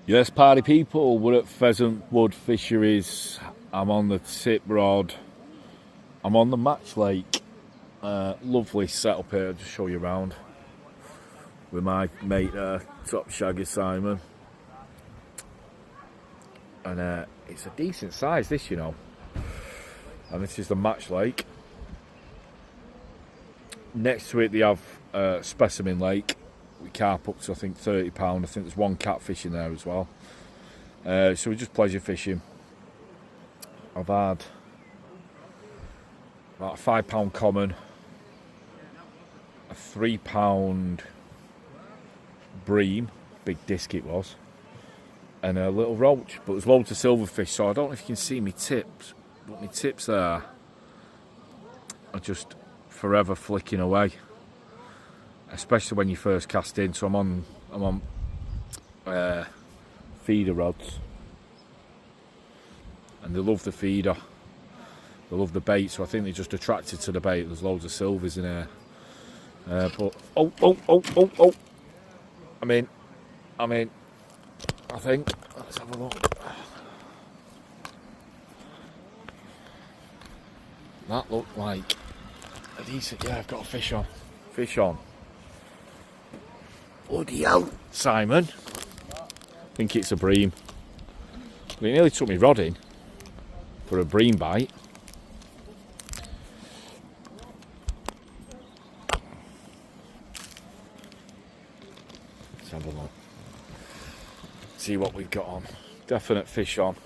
Yes, party people, we're at Pheasant Wood Fisheries. I'm on the tip rod. I'm on the match lake. Lovely setup here. I'll just show you around with my mate Top Shaggy Simon. And it's a decent size, this, you know. And this is the match lake. Next to it, they have Specimen Lake. We carp up to, I think, £30. I think there's one catfish in there as well. So we're just pleasure fishing. I've had about a £5 common, a £3 bream, big disc it was, and a little roach. But there's loads of silverfish, so I don't know if you can see me tips, but my tips there are just forever flicking away. Especially when you first cast in. So I'm on feeder rods, and they love the feeder, they love the bait, so I think they're just attracted to the bait. There's loads of silvers in here, but oh, I mean, I think, let's have a look. That looked like a decent, yeah, I've got a fish on. Bloody hell, Simon. I think it's a bream. But it nearly took me rod in for a bream bite. Let's have a look. See what we've got on. Definite fish on.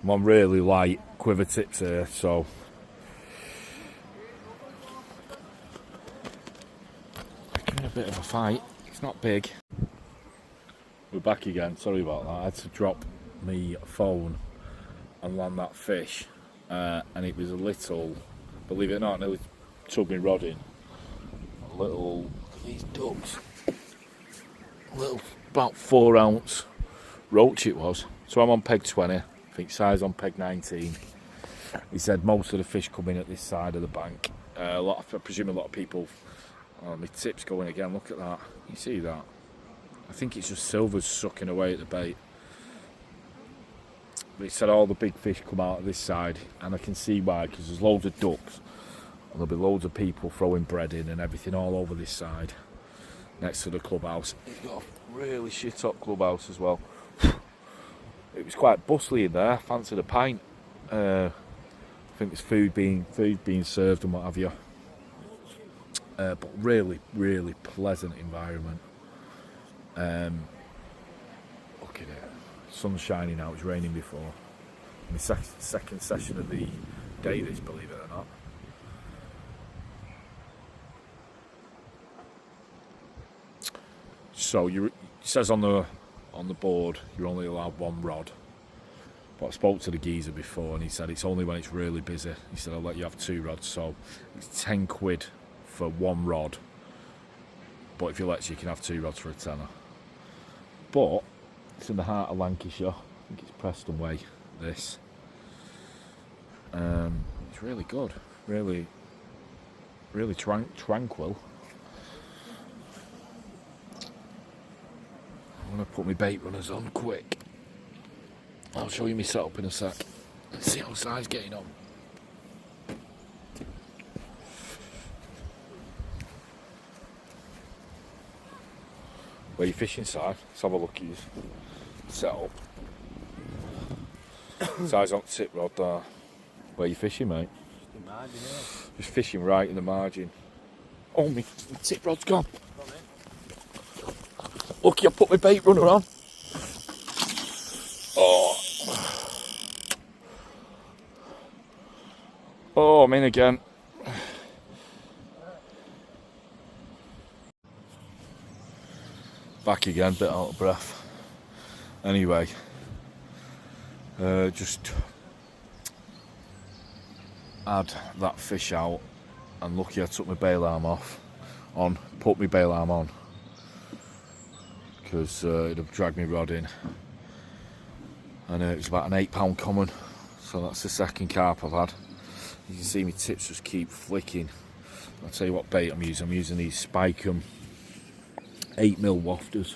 I'm on really light quiver tips here, so give me a bit of a fight. It's not big. We're back again, sorry about that. I had to drop my phone and land that fish, and it was a little, believe it or not, nearly took me rod in. A little, these ducks, a little about 4 ounce roach it was. So I'm on peg 20, I think size on peg 19. He said most of the fish come in at this side of the bank. I presume a lot of people. Oh, my tip's going again, look at that. You see that? I think it's just silvers sucking away at the bait. But he said all the big fish come out of this side, and I can see why, because there's loads of ducks, and there'll be loads of people throwing bread in and everything all over this side, next to the clubhouse. He's got a really shit up clubhouse as well. It was quite bustly in there, fancied a pint. I think there's food being served and what have you. But really, really pleasant environment. Look at it. Sun's shining out. It's raining before. My second session of the day, this, believe it or not. So it says on the board you're only allowed one rod. But I spoke to the geezer before, and he said it's only when it's really busy. He said I'll let you have 2 rods. So it's £10 for 1 rod, but if he lets you can have 2 rods for a tenner. But it's in the heart of Lancashire. I think it's Preston way, this. It's really good, really tranquil. I'm going to put my bait runners on quick. I'll show you my setup in a sec. Let's see how size getting on. Where you fishing, Si? Let's have a look at your setup. Size on tip rod there. Where you fishing, mate? The margin, yeah. Just fishing right in the margin. Oh, my tip rod's gone. Lucky I put my bait runner on. Oh, I'm in again. Back again, bit out of breath. Anyway, just had that fish out, and lucky I took my bail arm put my bail arm on, because it'd have dragged me rod in. And it was about an £8 common, so that's the second carp I've had. You can see my tips just keep flicking. I'll tell you what bait I'm using. I'm using these Spike 'em 8mm wafters.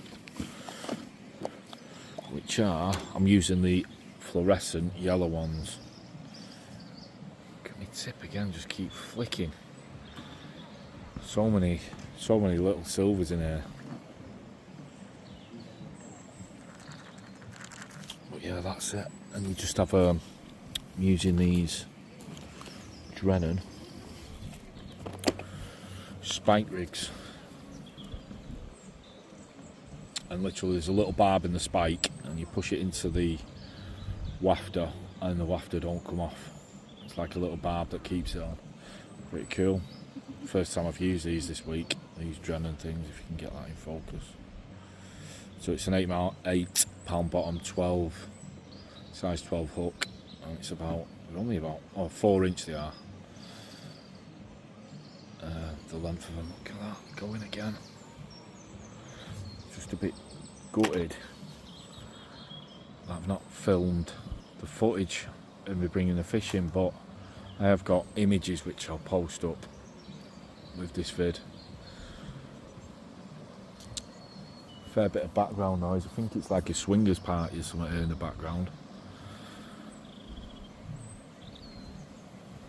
which are, I'm using the fluorescent yellow ones. Look at my tip again, just keep flicking. So many little silvers in here. But yeah, that's it. And you just have I'm using these Drennan spike rigs. And literally there's a little barb in the spike and you push it into the wafter and the wafter don't come off. It's like a little barb that keeps it on. Pretty cool. First time I've used these this week, these Drennan things, if you can get that in focus. So it's an 8 pound bottom, 12, size 12 hook, and it's only about 4 inch they are. The length of them, look at that, going again. Just a bit gutted. I've not filmed the footage of me bringing the fish in, but I have got images which I'll post up with this vid. Fair bit of background noise. I think it's like a swingers party or something here in the background.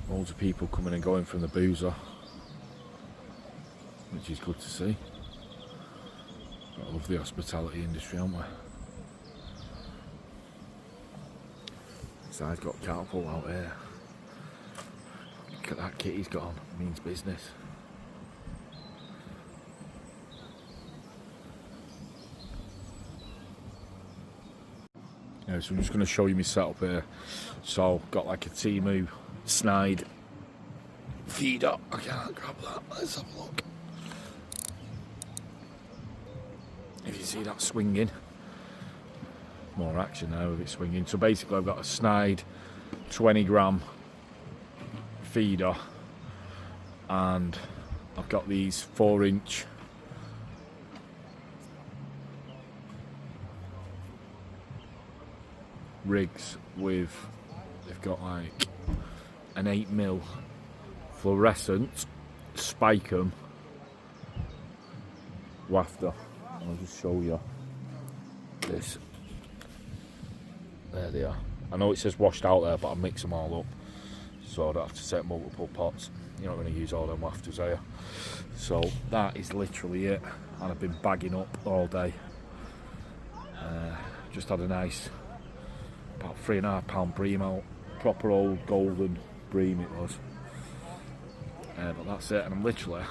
Loads of people coming and going from the boozer, which is good to see. I love the hospitality industry, aren't we? This guy's got Carp out here. Look at that kit he's got on, means business. Yeah, so I'm just going to show you my setup here. So, got like a Timu snide feeder. I can't grab that, let's have a look. If you see that swinging, more action now with it swinging. So basically I've got a snide 20 gram feeder and I've got these 4 inch rigs with, they've got like an 8mm fluorescent Spike'em wafter. I'll just show you this. There they are. I know it says washed out there, but I mix them all up so I don't have to set multiple pots. You're not going to use all them wafters, are you? So that is literally it, and I've been bagging up all day. Just had a nice about 3.5 pound bream out, proper old golden bream it was. But that's it, and I'm literally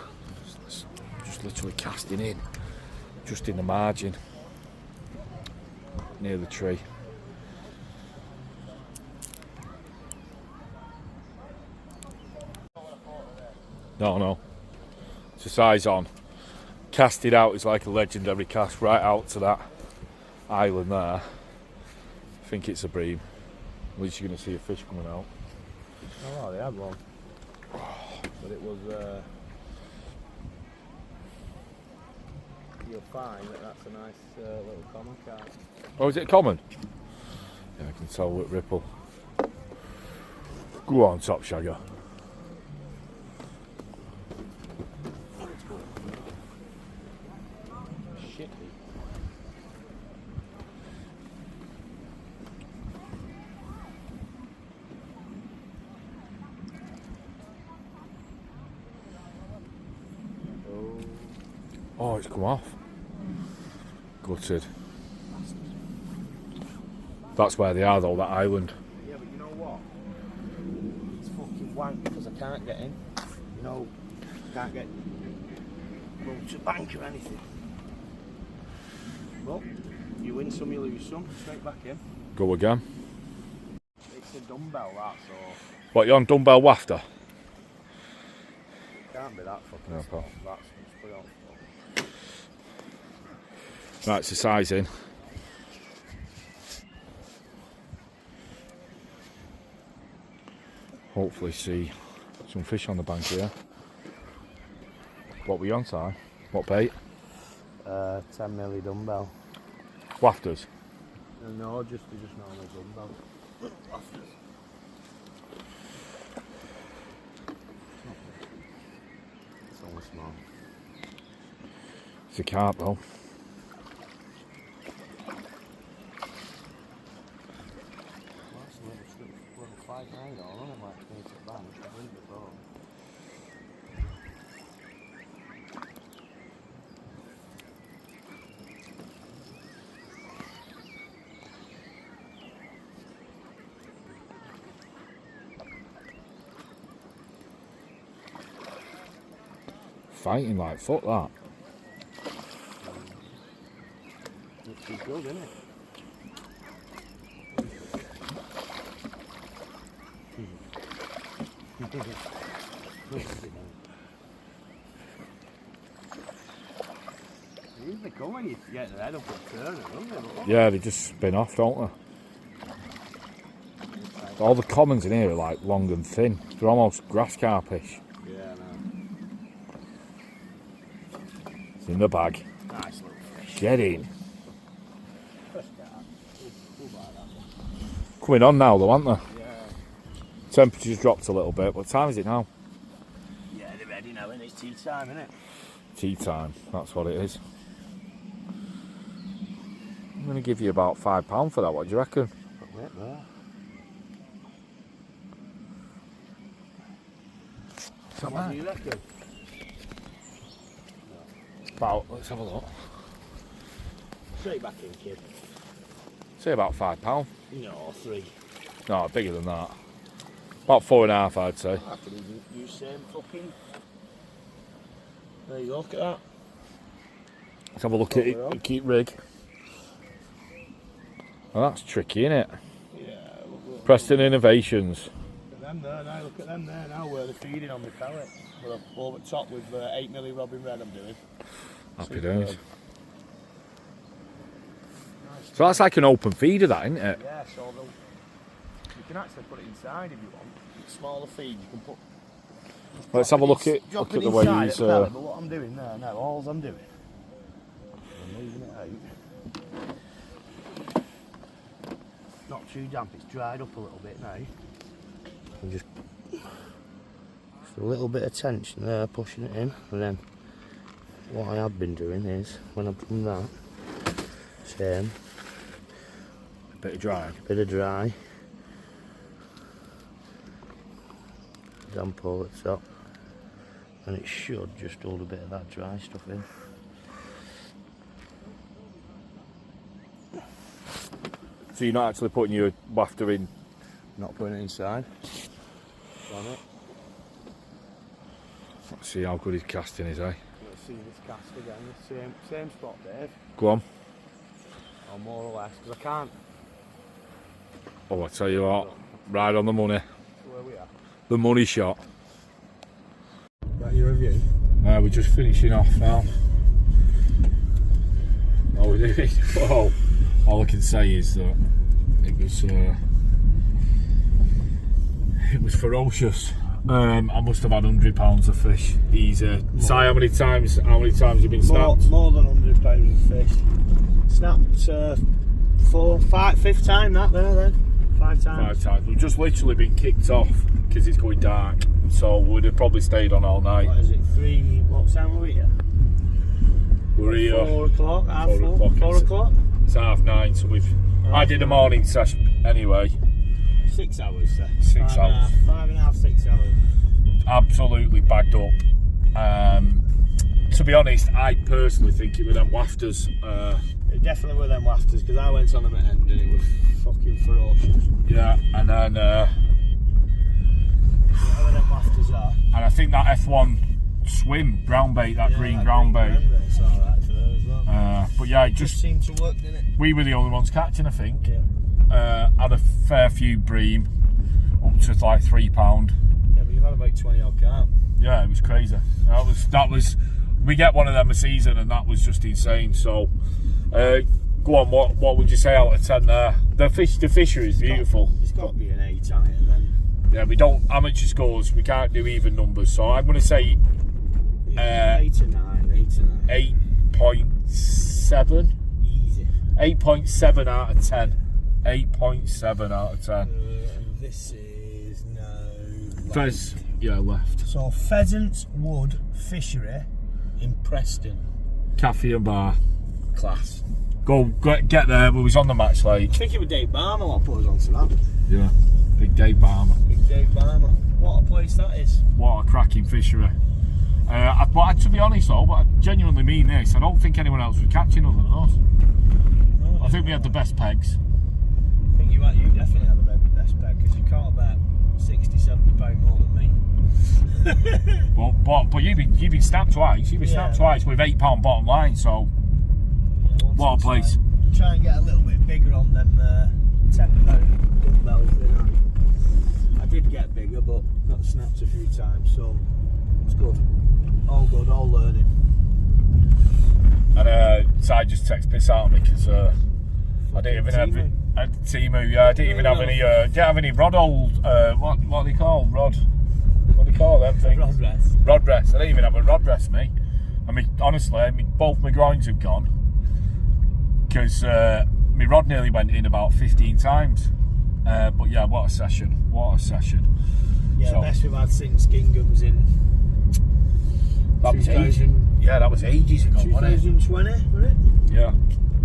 just literally casting in, just in the margin near the tree. No, it's a size on. Cast it out is like a legendary cast right out to that island there. I think it's a bream. At least you're going to see a fish coming out. Oh, they had one. But it was, you'll find that that's a nice little common carp. Oh, is it common? Yeah, I can tell with ripple. Go on, top shagger. Shit. Oh, it's come off. Gutted. That's where they are though, that island. Yeah, but you know what? It's fucking wank because I can't get in. You know, can't get to a bank or anything. Well, you win some, you lose some. Straight back in. Go again. It's a dumbbell, that's all. What, you're on dumbbell wafter? It can't be that fucking No, small. pal. That's just put it on. Right, it's a size in. Hopefully see some fish on the bank here. What were you on, Si? What bait? 10mm dumbbell. Wafters? No, just normal dumbbell. Wafters. It's only small. It's a carp though. fighting like fuck that. It's good, isn't it? They usually come when you get their head up and turn it, don't they? Yeah, they just spin off, don't they? All the commons in here are like long and thin. They're almost grass carpish. Yeah, no. It's in the bag. Nice little fish. Get in. First carp. We'll buy that one. Coming on now though, aren't they? Yeah. Temperature's dropped a little bit. What time is it now? Yeah, they're ready now, and it's tea time, isn't it? Tea time, that's what it is. I'm going to give you about £5 for that, what do you reckon? Wait there. What do you reckon? About, let's have a look. Straight back in, kid. Say about £5. No, 3. No, bigger than that. About 4.5, I'd say. I could even use same fucking. There you go, look at that. Let's have a look at it. Keep rig. Well, that's tricky, isn't it? Yeah. Look. Preston Innovations. Look at them there now. Look at them there now. Where they're feeding on the pellet. We're over the top with 8mm Robin Red. I'm doing. Happy days. So that's like an open feeder, that, isn't it? Yeah. So you can actually put it inside if you want. Smaller feed. You can put. Let's have a look at the way he's. But what I'm doing there now, all I'm doing, I'm moving it out. Not too damp. It's dried up a little bit now. And just a little bit of tension there, pushing it in, and then what I have been doing is when I've done that, same. A bit of dry. Bit of dry. Damp over the top, and it should just hold a bit of that dry stuff in. So you're not actually putting your wafter in? Not putting it inside. On it. Let's see how good his casting is, eh? Let's see this cast again. Same spot, Dave. Go on. Or more or less, because I can't. Oh, I tell you what, right on the money. Where we are. The money shot. Got your review? We're just finishing off now. Oh, we're doing. Oh, all I can say is that it was ferocious. I must have had £100 of fish. Easy. Si, how many times have you been snapped? More than £100 of fish. Snapped 5th time that there then. 5 times. 5 times. We've just literally been kicked off because it's going dark, so we'd have probably stayed on all night. What is it? 3? What time were we here? We're here 4 o'clock. 4 o'clock. It's 9:30, so we've. I did a morning session anyway. 6 hours, sir. 6 hours. 5.5, 6 hours. Absolutely bagged up. To be honest, I personally think it were them wafters. It definitely were them wafters, because I went on them at end and it was fucking ferocious. Yeah, and then Whatever them wafters are. and I think that F1 swim brown bait, that green ground bait. It's alright for her as well. But yeah, it just seemed to work, didn't it? we were the only ones catching, I think. Yeah. Had a fair few bream, up to like £3. Yeah, but you've had about 20 odd carp. Yeah, it was crazy. That was. We get one of them a season, and that was just insane. So, go on. What would you say out of 10 there? The fishery is beautiful. It's got to be an 8 on it, and then. Yeah, we don't amateur scores. We can't do even numbers. So I'm going to say 8 or 9. 8.7. Easy. 8.7 out of 10. 8.7 out of 10. And this is Fez, yeah, left. So Pheasants Wood Fishery in Preston. Cafe and bar. Class. Go get there. We was on the match late. I think it was Dave Barmer what put us onto that. Yeah, big Dave Barmer. Big Dave Barmer. What a place that is. What a cracking fishery. But to be honest though, but I genuinely mean this, I don't think anyone else was catching other than us. I think we had the best pegs. I think you definitely had the best peg, because you caught about £60–70 more than me. but you've been snapped twice. You've been snapped twice with £8 bottom line. So what a place. Try and get a little bit bigger on them £10 dumbbells. I did get bigger, but got snapped a few times. So it's good. All learning. And Si just text piss out of me because I didn't even have Timu. Yeah, I didn't even have any. Didn't have any rod hold. What do they call rod? What do they call them things? Rod rest. Rod rest. I didn't even have a rod rest, me. I mean, honestly, both my groins have gone because my rod nearly went in about 15 times. But yeah, what a session! What a session! Yeah, so, best we've had since Gingham's in. That was ages. Yeah, that was ages ago, 2020, wasn't it? Yeah.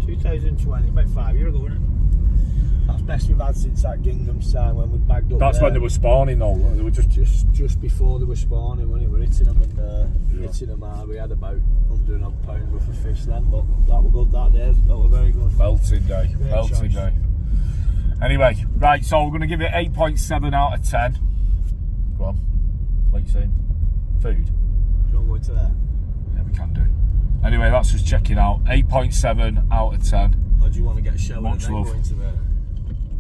2020, about 5 years ago, wasn't it? That's best we've had since that Gingham's time when we bagged up. That's when they were spawning, though. They were just before they were spawning, when we were hitting them and hitting them hard. We had about 100 odd pounds worth of fish then, but that was good that day. That was very good. Belting day. Belting day. Anyway, right, so we're going to give it 8.7 out of 10. Go on. What are you saying? Food. Do you want to go into there? Yeah, we can do. Anyway, that's just checking out. 8.7 out of 10. Or do you want to get a shower Much and then love. go into there?